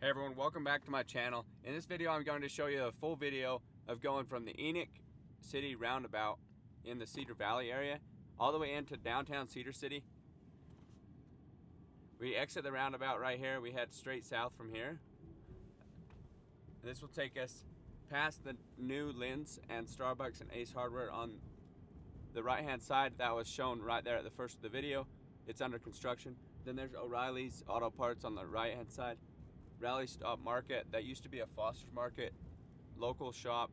Hey everyone, welcome back to my channel. In this video I'm going to show you a full video of going from the Enoch City roundabout in the Cedar Valley area all the way into downtown Cedar City. We exit the roundabout right here, we head straight south from here. This will take us past the new Lynn's and Starbucks and Ace Hardware on the right hand side that was shown right there at the first of the video. It's under construction. Then there's O'Reilly's Auto Parts on the right hand side. Rally Stop Market, that used to be a Foster's Market, local shop,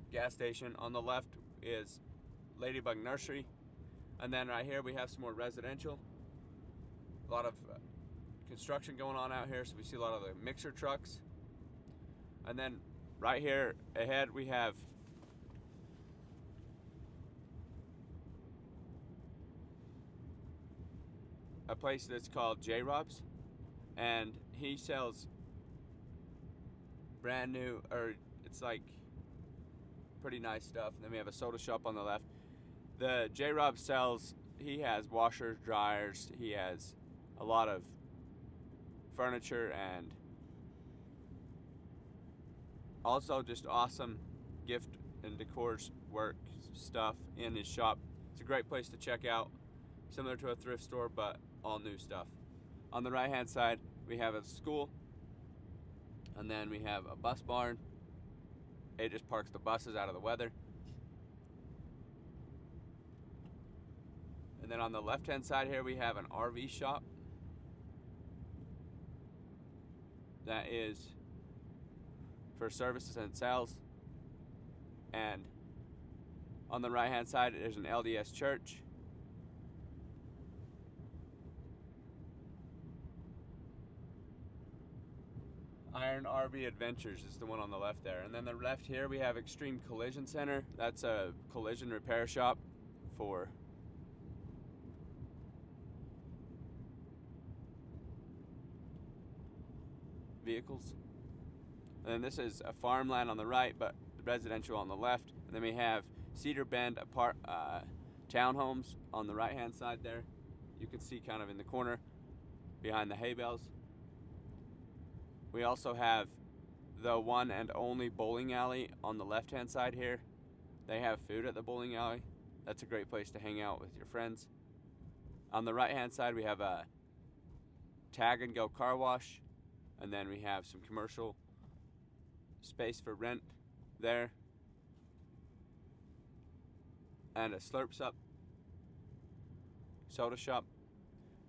gas station. On the left is Ladybug Nursery, and then right here we have some more residential. A lot of construction going on out here, so we see a lot of the mixer trucks. And then right here ahead we have a place that's called J Rob's, and he sells brand new, or it's like pretty nice stuff. And then we have a soda shop on the left. The J Rob sells, he has washers, dryers, he has a lot of furniture and also just awesome gift and decor work stuff in his shop. It's a great place to check out, similar to a thrift store but all new stuff. On the right hand side we have a school, and then we have a bus barn. It just parks the buses out of the weather. And then on the left hand side here we have an RV shop that is for services and sales. And on the right hand side there's an LDS church. Iron RV Adventures is the one on the left there. And then the left here we have Extreme Collision Center. That's a collision repair shop for vehicles. And then this is a farmland on the right, but residential on the left. And then we have Cedar Bend townhomes on the right hand side there. You can see kind of in the corner behind the hay bales. We also have the one and only bowling alley on the left hand side here. They have food at the bowling alley. That's a great place to hang out with your friends. On the right hand side we have a tag and go car wash, and then we have some commercial space for rent there, and a Slurps Up soda shop.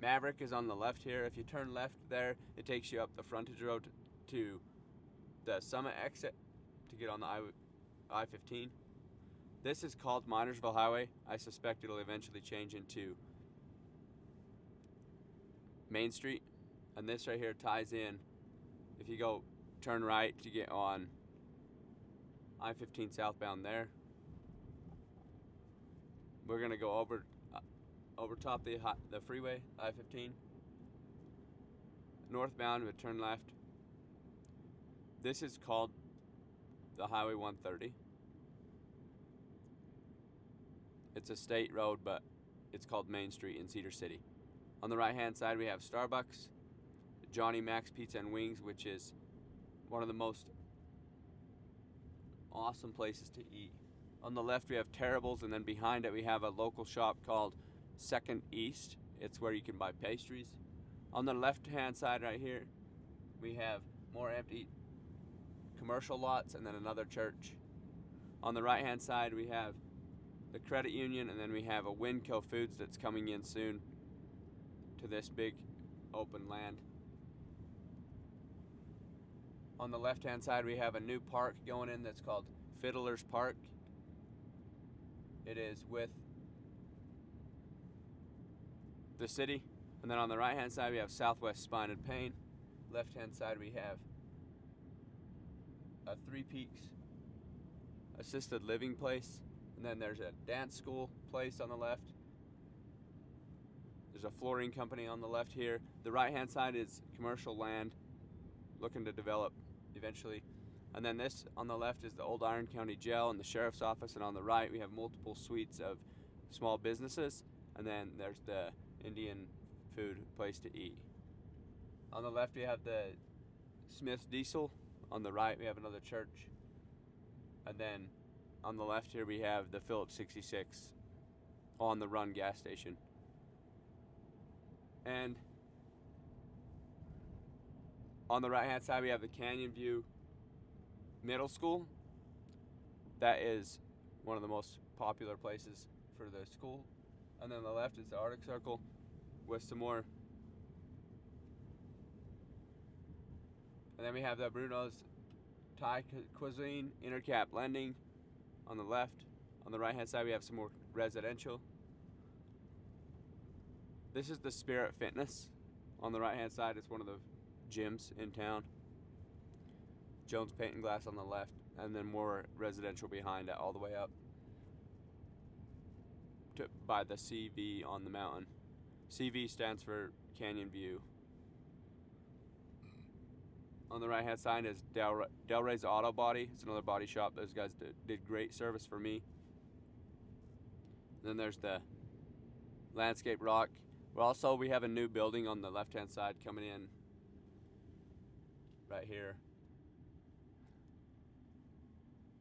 Maverick is on the left here. If you turn left there, it takes you up the frontage road to the Summit exit to get on the I-15. This is called Minersville Highway. I suspect it'll eventually change into Main Street. And this right here ties in. If you go turn right to get on I-15 southbound there, we're gonna go over top the freeway, I-15. Northbound, we turn left. This is called the Highway 130. It's a state road, but it's called Main Street in Cedar City. On the right hand side we have Starbucks, Johnny Mac's Pizza and Wings, which is one of the most awesome places to eat. On the left we have Terrible's, and then behind it we have a local shop called Second East. It's where you can buy pastries. On the left hand side right here we have more empty commercial lots and then another church. On the right hand side we have the credit union, and then we have a WinCo Foods that's coming in soon to this big open land. On the left hand side we have a new park going in that's called Fiddler's Park. It is with the city. And then on the right hand side we have Southwest Spine and Pain. Left hand side we have a Three Peaks assisted living place, and then there's a dance school place on the left. There's a flooring company on the left here. The right hand side is commercial land looking to develop eventually. And then this on the left is the old Iron County Jail and the sheriff's office, and on the right we have multiple suites of small businesses, and then there's the Indian food place to eat. On the left we have the Smith's Diesel. On the right we have another church. And then on the left here we have the Phillips 66 on the Run gas station. And on the right hand side we have the Canyon View Middle School. That is one of the most popular places for the school. And then on the left is the Arctic Circle with some more. And then we have the Bruno's Thai Cuisine Intercap Blending on the left. On the right hand side we have some more residential. This is the Spirit Fitness. On the right hand side it's one of the gyms in town. Jones Paint and Glass on the left, and then more residential behind it all the way up by the CV on the mountain. CV stands for Canyon View. On the right hand side is Del Rey's Auto Body. It's another body shop. Those guys did great service for me. Then there's the Landscape Rock. We have a new building on the left hand side coming in right here.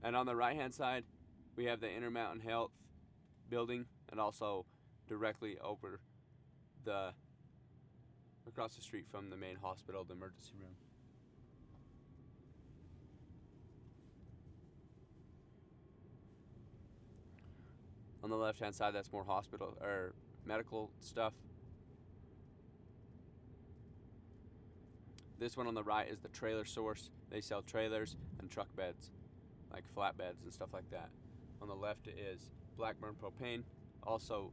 And on the right hand side we have the Intermountain Health building, and also directly over across the street from the main hospital, the emergency room. On the left hand side that's more hospital or medical stuff. This one on the right is the Trailer Source. They sell trailers and truck beds, like flatbeds and stuff like that. On the left is Blackburn Propane, also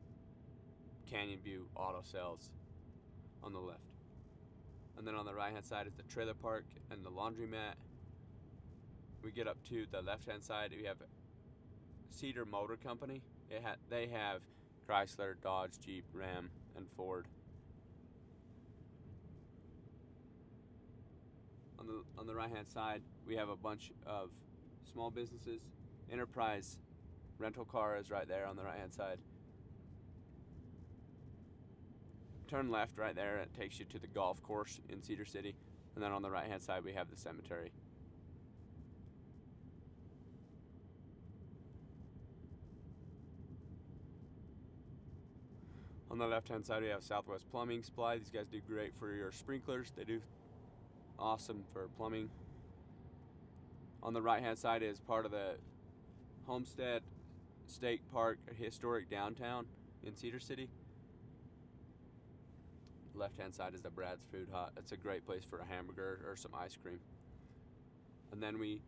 Canyon View Auto Sales on the left. And then on the right hand side is the trailer park and the laundromat. We get up to the left hand side, we have Cedar Motor Company. They have Chrysler, Dodge, Jeep, Ram, and Ford. On the right hand side we have a bunch of small businesses. Enterprise rental car is right there on the right hand side. Turn left right there, it takes you to the golf course in Cedar City. And then on the right hand side we have the cemetery. On the left hand side we have Southwest Plumbing Supply. These guys do great for your sprinklers. They do awesome for plumbing. On the right hand side is part of the Homestead State Park historic downtown in Cedar City. Left hand side is the Brad's Food Hut. It's a great place for a hamburger or some ice cream. And then we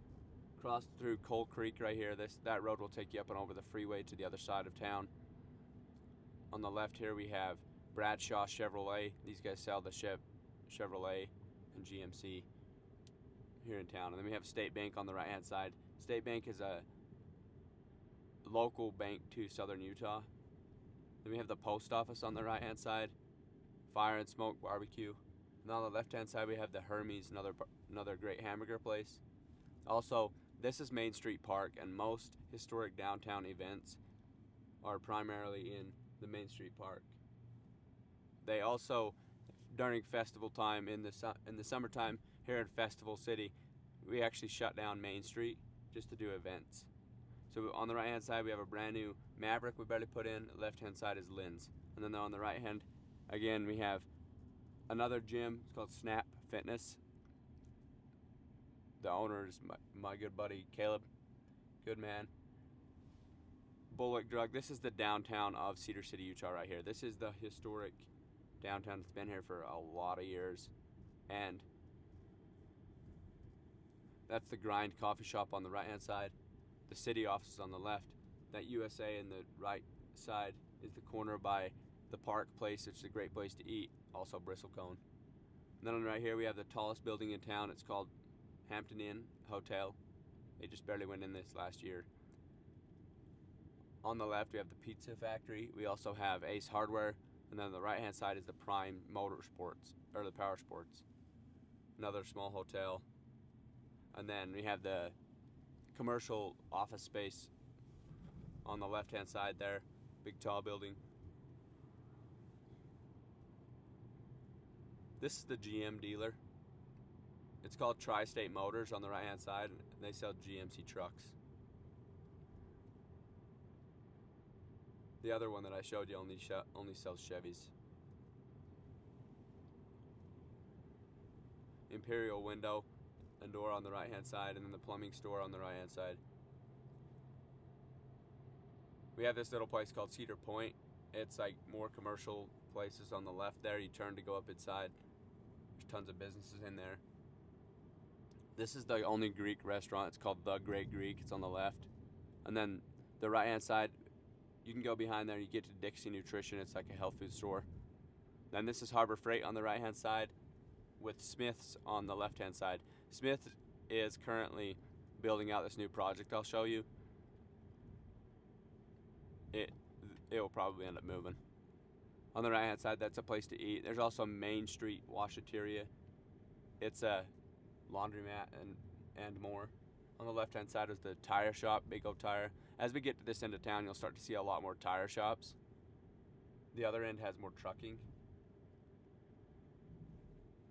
cross through Coal Creek right here. That road will take you up and over the freeway to the other side of town. On the left here we have Bradshaw Chevrolet. These guys sell the Chevrolet and GMC here in town. And then we have State Bank on the right hand side. State Bank is a local bank to southern Utah. Then we have the post office on the right hand side. Fire and Smoke Barbecue. And on the left hand side we have the Hermes, another great hamburger place. Also, this is Main Street Park, and most historic downtown events are primarily in the Main Street Park. They also, during festival time in the summertime here in Festival City, we actually shut down Main Street just to do events. So on the right hand side we have a brand new Maverick we barely put in. Left hand side is Lynn's. And then on the right hand again we have another gym. It's called Snap Fitness. The owner is my good buddy Caleb. Good man. Bullock Drug. This is the downtown of Cedar City, Utah right here. This is the historic downtown. It's been here for a lot of years. And that's the Grind Coffee Shop on the right hand side. The city office is on the left. That USA in the right side is the corner by the Park Place, which is a great place to eat. Also Bristlecone. And then on right here we have the tallest building in town. It's called Hampton Inn Hotel. They just barely went in this last year. On the left we have the Pizza Factory. We also have Ace Hardware. And then on the right hand side is the Prime Motorsports, or the Power Sports. Another small hotel. And then we have the commercial office space on the left hand side there. Big tall building. This is the GM dealer. It's called Tri-State Motors on the right hand side. They sell GMC trucks. The other one that I showed you only sells Chevys. Imperial window and door on the right hand side, and then the plumbing store on the right hand side. We have this little place called Cedar Point. It's like more commercial places on the left there. You turn to go up inside. There's tons of businesses in there. This is the only Greek restaurant. It's called The Grey Greek. It's on the left. And then the right hand side, you can go behind there and you get to Dixie Nutrition. It's like a health food store. Then this is Harbor Freight on the right hand side, with Smith's on the left hand side. Smith is currently building out this new project I'll show you. It will probably end up moving. On the right hand side, that's a place to eat. There's also Main Street Washateria. It's a laundromat and more. On the left hand side is the tire shop, Big O Tire. As we get to this end of town, you'll start to see a lot more tire shops. The other end has more trucking.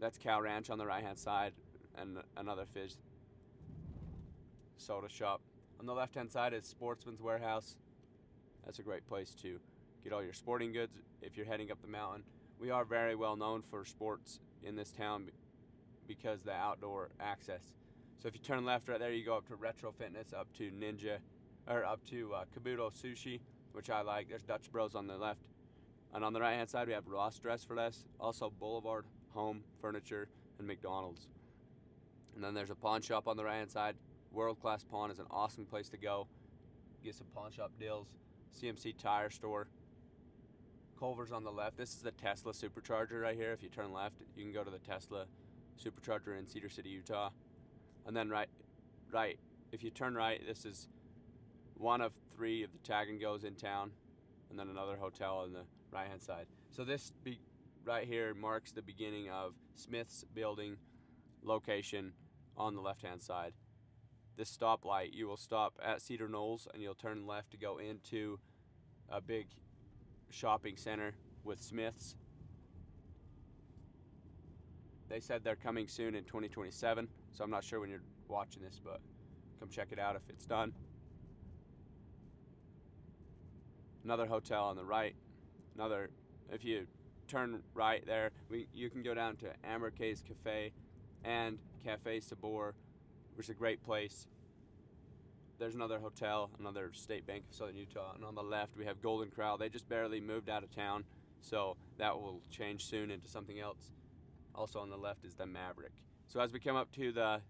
That's Cow Ranch on the right hand side, and another fish soda shop. On the left hand side is Sportsman's Warehouse. That's a great place to get all your sporting goods if you're heading up the mountain. We are very well known for sports in this town because the outdoor access. So if you turn left right there, you go up to Retro Fitness, up to Ninja, or up to Kabuto Sushi, which I like. There's Dutch Bros on the left. And on the right hand side, we have Ross Dress for Less, also Boulevard Home Furniture, and McDonald's. And then there's a pawn shop on the right hand side. World Class Pawn is an awesome place to go. Get some pawn shop deals. CMC Tire Store. Culver's on the left. This is the Tesla supercharger right here. If you turn left, you can go to the Tesla supercharger in Cedar City, Utah. And then right, if you turn right, this is one of 3 of the tag and goes in town, and then another hotel on the right hand side. So this right here marks the beginning of Smith's building location on the left hand side. This stoplight, you will stop at Cedar Knolls and you'll turn left to go into a big shopping center with Smith's. They said they're coming soon in 2027, so I'm not sure when you're watching this, but come check it out if it's done. Another hotel on the right. If you turn right there, you can go down to Amarque's Cafe and Cafe Sabor, which is a great place. There's another hotel, another State Bank of Southern Utah, and on the left we have Golden Corral. They just barely moved out of town, so that will change soon into something else. Also on the left is the Maverick. So as we come up to the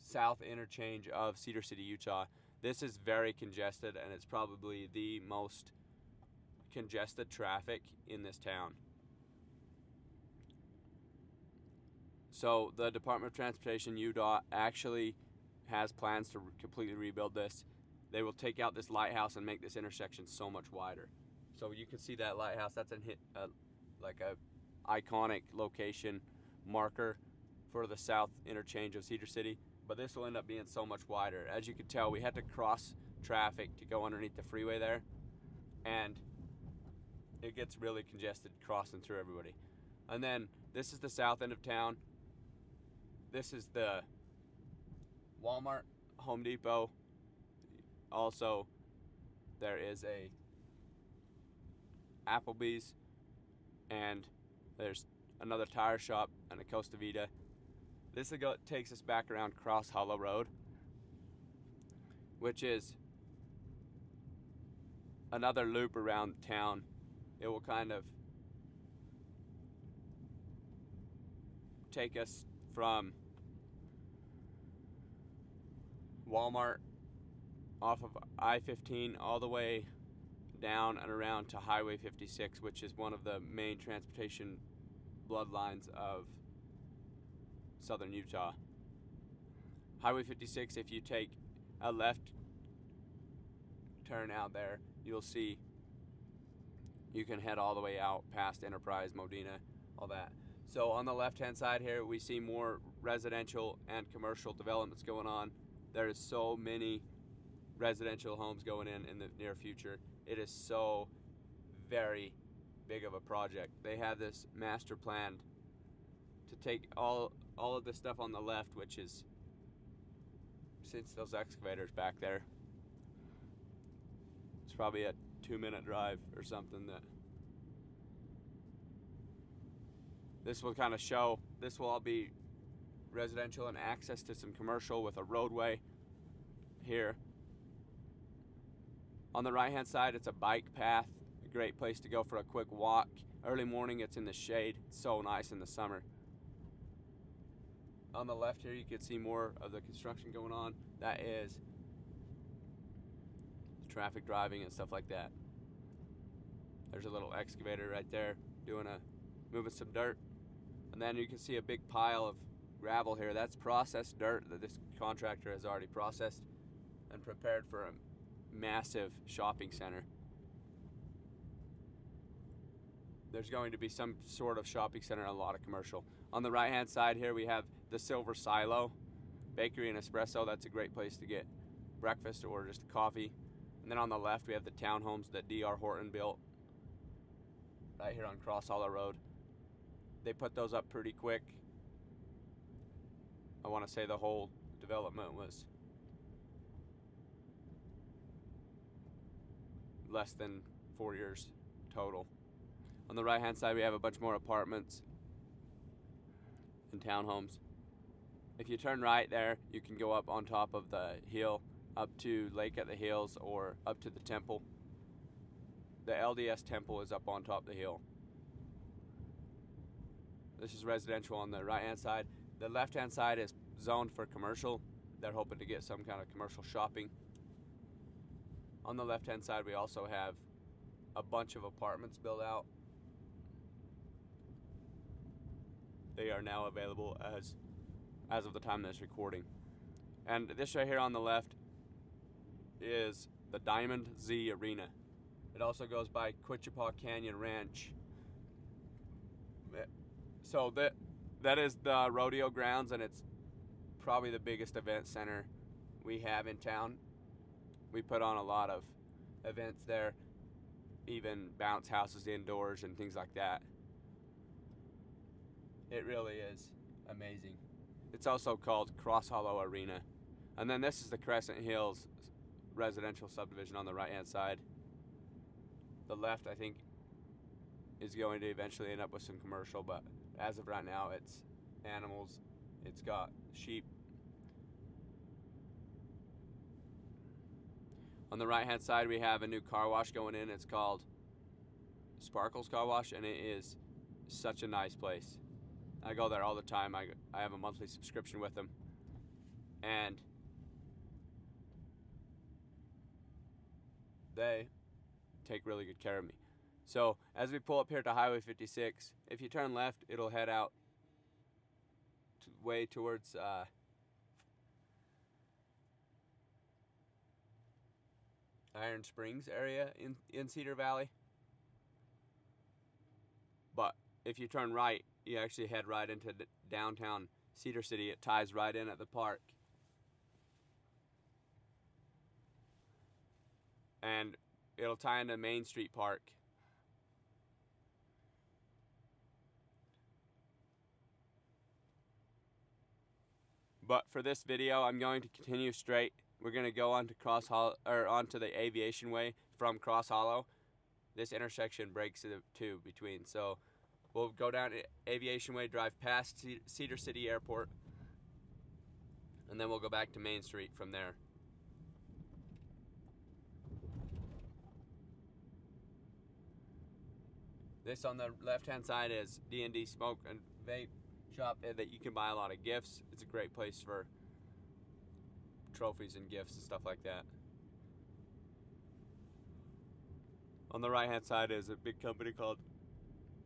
south interchange of Cedar City, Utah, this is very congested, and it's probably the most congested traffic in this town. So the Department of Transportation, UDOT, actually has plans to completely rebuild this. They will take out this lighthouse and make this intersection so much wider. So you can see that lighthouse. That's like a iconic location marker for the south interchange of Cedar City. But this will end up being so much wider. As you can tell, we had to cross traffic to go underneath the freeway there, and it gets really congested crossing through everybody. And then this is the south end of town. This is the Walmart, Home Depot. Also, there is a Applebee's, and there's another tire shop and a Costa Vida. This takes us back around Cross Hollow Road, which is another loop around town. It will kind of take us from Walmart off of I-15 all the way down and around to Highway 56, which is one of the main transportation bloodlines of southern Utah. Highway 56, if you take a left turn out there, you'll see you can head all the way out past Enterprise, Modena, all that. So on the left-hand side here, we see more residential and commercial developments going on. There is so many residential homes going in the near future. It is so very big of a project. They have this master plan to take all all of this stuff on the left, which is since those excavators back there. It's probably a 2-minute drive or something. That this will kind of show. This will all be residential and access to some commercial with a roadway here. On the right hand side, it's a bike path, a great place to go for a quick walk. Early morning, it's in the shade. It's so nice in the summer. On the left here, you can see more of the construction going on. That is traffic driving and stuff like that. There's a little excavator right there moving some dirt. And then you can see a big pile of gravel here. That's processed dirt that this contractor has already processed and prepared for a massive shopping center. There's going to be some sort of shopping center and a lot of commercial. On the right hand side here, we have the Silver Silo Bakery and Espresso. That's a great place to get breakfast or just coffee. And then on the left, we have the townhomes that DR Horton built right here on Cross Hollow Road. They put those up pretty quick. I want to say the whole development was less than 4 years total. On the right hand side, we have a bunch more apartments and townhomes. If you turn right there, you can go up on top of the hill up to Lake at the Hills or up to the temple. The LDS temple is up on top of the hill. This is residential on the right hand side. The left hand side is zoned for commercial. They're hoping to get some kind of commercial shopping. On the left hand side, we also have a bunch of apartments built out. They are now available as of the time of this recording. And this right here on the left is the Diamond Z Arena. It also goes by Kittyhawk Canyon Ranch. So that is the rodeo grounds, and it's probably the biggest event center we have in town. We put on a lot of events there, even bounce houses indoors and things like that. It really is amazing. It's also called Cross Hollow Arena. And then this is the Crescent Hills residential subdivision on the right hand side. The left, I think, is going to eventually end up with some commercial, but as of right now, it's animals. It's got sheep. On the right hand side, we have a new car wash going in. It's called Sparkles Car Wash, and it is such a nice place. I go there all the time. I have a monthly subscription with them, and they take really good care of me. So as we pull up here to Highway 56, if you turn left, it'll head out way towards Iron Springs area in Cedar Valley. But if you turn right, you actually head right into downtown Cedar City. It ties right in at the park. And it'll tie into Main Street Park. But for this video, I'm going to continue straight. We're going to go on to onto the Aviation Way from Cross Hollow. This intersection breaks the two between. So we'll go down Aviation Way, drive past Cedar City Airport, and then we'll go back to Main Street from there. This on the left-hand side is D&D Smoke and Vape Shop that you can buy a lot of gifts. It's a great place for trophies and gifts and stuff like that. On the right-hand side is a big company called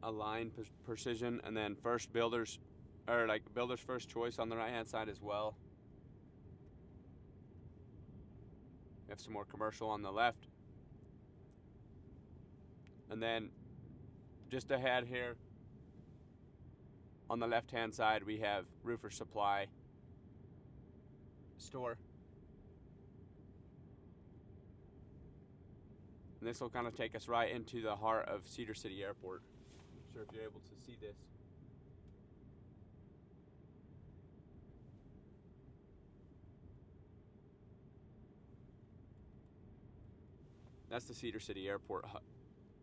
Align Precision, and then Builders First Choice on the right-hand side as well. We have some more commercial on the left. And then just ahead here on the left-hand side, we have Roofer Supply Store. And this will kind of take us right into the heart of Cedar City Airport. I'm not sure if you're able to see this. That's the Cedar City Airport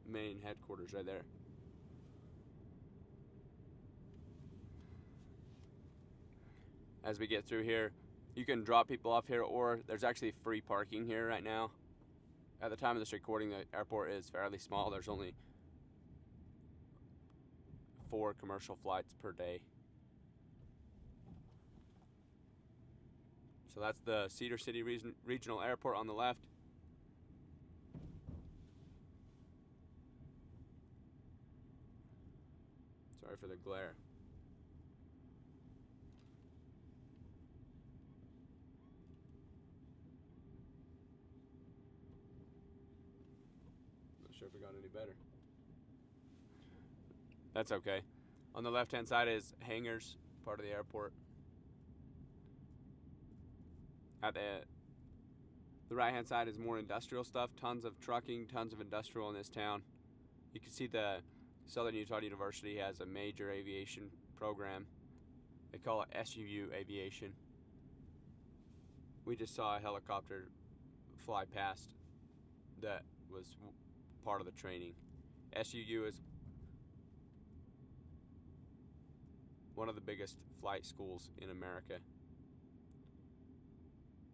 main headquarters right there. As we get through here, you can drop people off here, or there's actually free parking here right now. At the time of this recording, the airport is fairly small. There's only 4 commercial flights per day. So that's the Cedar City Regional Airport on the left. Sorry for the glare. Not sure if it got any better. That's okay. On the left-hand side is hangars, part of the airport. At the right-hand side is more industrial stuff. Tons of trucking, tons of industrial in this town. You can see the Southern Utah University has a major aviation program. They call it SUU Aviation. We just saw a helicopter fly past that was part of the training. SUU is one of the biggest flight schools in America.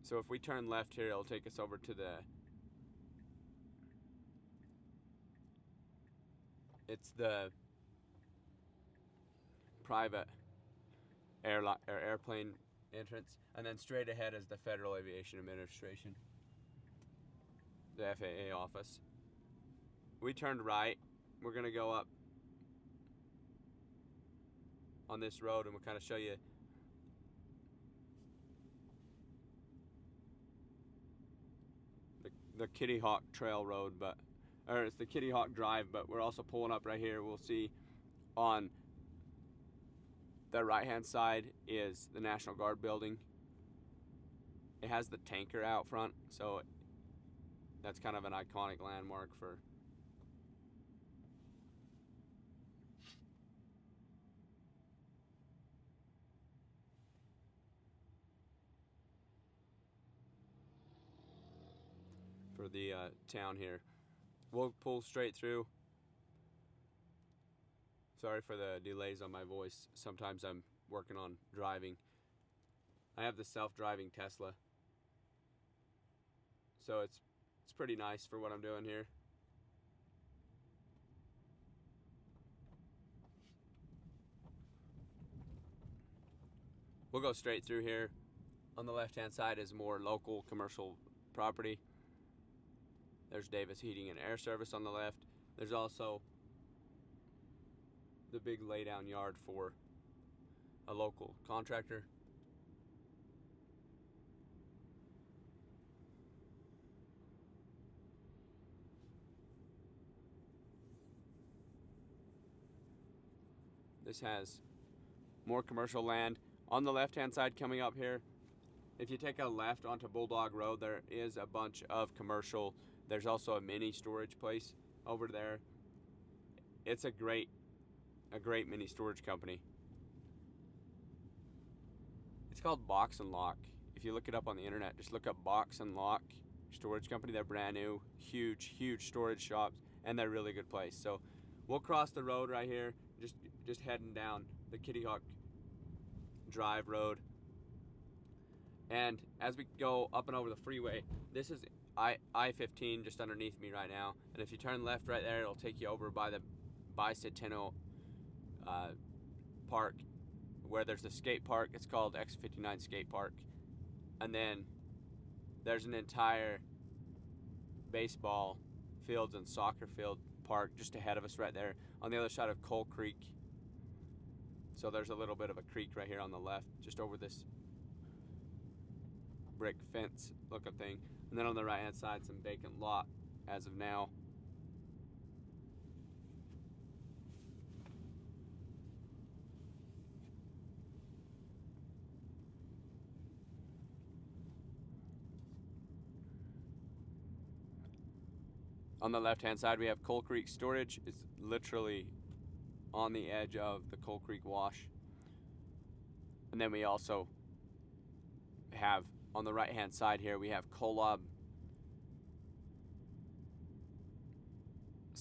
So if we turn left here, it'll take us over to it's the private airplane entrance, and then straight ahead is the Federal Aviation Administration, the FAA office. We turned right. We're gonna go up on this road, and we'll kind of show you the Kittyhawk Trail Road, or it's the Kittyhawk Drive, but we're also pulling up right here. We'll see on the right-hand side is the National Guard building. It has the tanker out front, so that's kind of an iconic landmark for the town here. We'll pull straight through. Sorry for the delays on my voice. Sometimes I'm working on driving. I have the self-driving Tesla, so it's pretty nice for what I'm doing here. We'll go straight through here. On the left-hand side is more local commercial property. There's Davis Heating and Air Service on the left. There's also the big laydown yard for a local contractor. This has more commercial land. On the left-hand side coming up here, if you take a left onto Bulldog Road, there is a bunch of commercial. There's also a mini storage place over there. It's a great mini storage company. It's called Box and Lock. If you look it up on the internet, just look up Box and Lock Storage Company. They're brand new, huge storage shops, and they're a really good place. So we'll cross the road right here, just heading down the Kittyhawk Drive Road. And as we go up and over the freeway, this is I-15 just underneath me right now. And if you turn left right there, it'll take you over by the Bicentennial Park, where there's a skate park. It's called X59 Skate Park. And then there's an entire baseball fields and soccer field park just ahead of us right there on the other side of Coal Creek. So there's a little bit of a creek right here on the left, just over this brick fence looking thing. And then on the right hand side, some vacant lot as of now. On the left hand side we have Coal Creek Storage. It's literally on the edge of the Coal Creek Wash. And then we also have on the right hand side here we have Kolob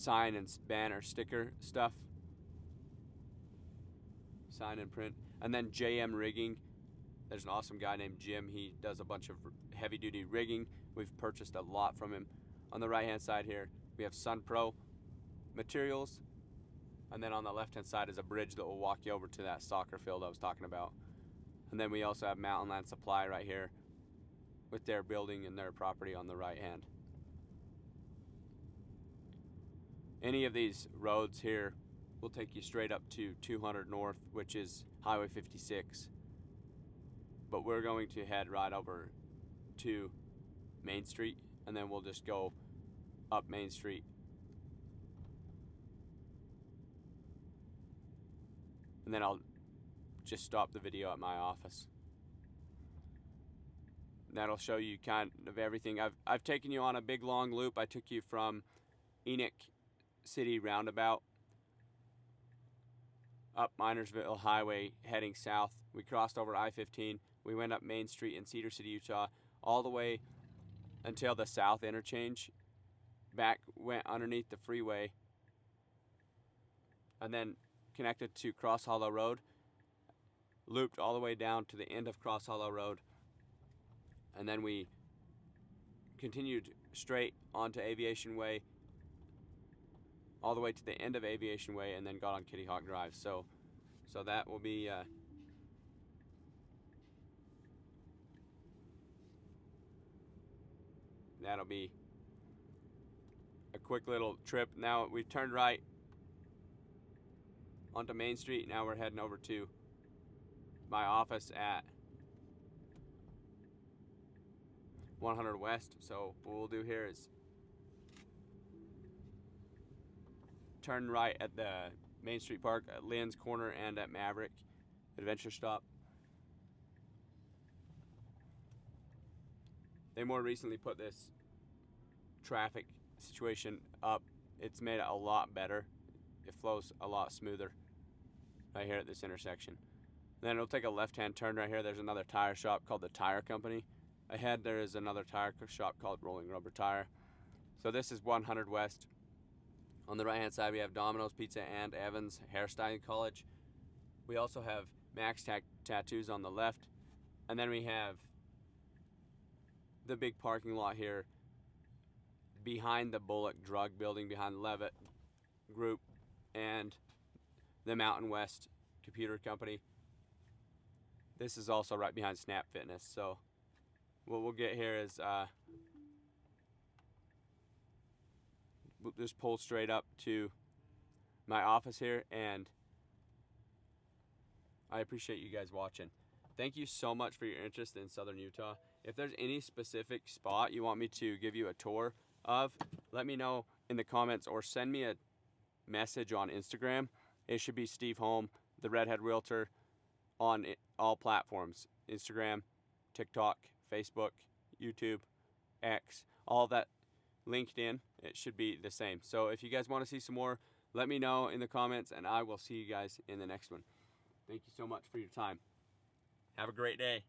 sign and banner sticker stuff. Sign and print. And then JM Rigging. There's an awesome guy named Jim. He does a bunch of heavy duty rigging. We've purchased a lot from him. On the right hand side here, we have Sun Pro Materials. And then on the left hand side is a bridge that will walk you over to that soccer field I was talking about. And then we also have Mountain Land Supply right here with their building and their property on the right hand. Any of these roads here will take you straight up to 200 North, which is Highway 56. But we're going to head right over to Main Street, and then we'll just go up Main Street. And then I'll just stop the video at my office. That'll show you kind of everything. I've taken you on a big long loop. I took you from Enoch City roundabout up Minersville Highway heading south. We crossed over I-15. We went up Main Street in Cedar City, Utah, all the way until the south interchange. Back went underneath the freeway and then connected to Cross Hollow Road, looped all the way down to the end of Cross Hollow Road, and then we continued straight onto Aviation Way, all the way to the end of Aviation Way, and then got on Kittyhawk Drive. So that will be that'll be a quick little trip. Now we've turned right onto Main Street. Now we're heading over to my office at 100 West. So what we'll do here is turn right at the Main Street Park at Lynn's Corner and at Maverick Adventure Stop. They more recently put this traffic situation up. It's made it a lot better. It flows a lot smoother right here at this intersection. Then it'll take a left-hand turn right here. There's another tire shop called the Tire Company. Ahead there is another tire shop called Rolling Rubber Tire. So this is 100 West. On the right-hand side we have Domino's Pizza and Evans Hairstyling College. We also have Max Tattoos on the left. And then we have the big parking lot here behind the Bullock Drug Building, behind Levitt Group and the Mountain West Computer Company. This is also right behind Snap Fitness. So what we'll get here is we'll just pull straight up to my office here, and I appreciate you guys watching. Thank you so much for your interest in Southern Utah. If there's any specific spot you want me to give you a tour of, let me know in the comments or send me a message on Instagram. It should be Steve Holm, the Redhead Realtor, on all platforms: Instagram, TikTok, Facebook, YouTube, X, all that, LinkedIn. It should be the same. So if you guys want to see some more, let me know in the comments, and I will see you guys in the next one. Thank you so much for your time. Have a great day.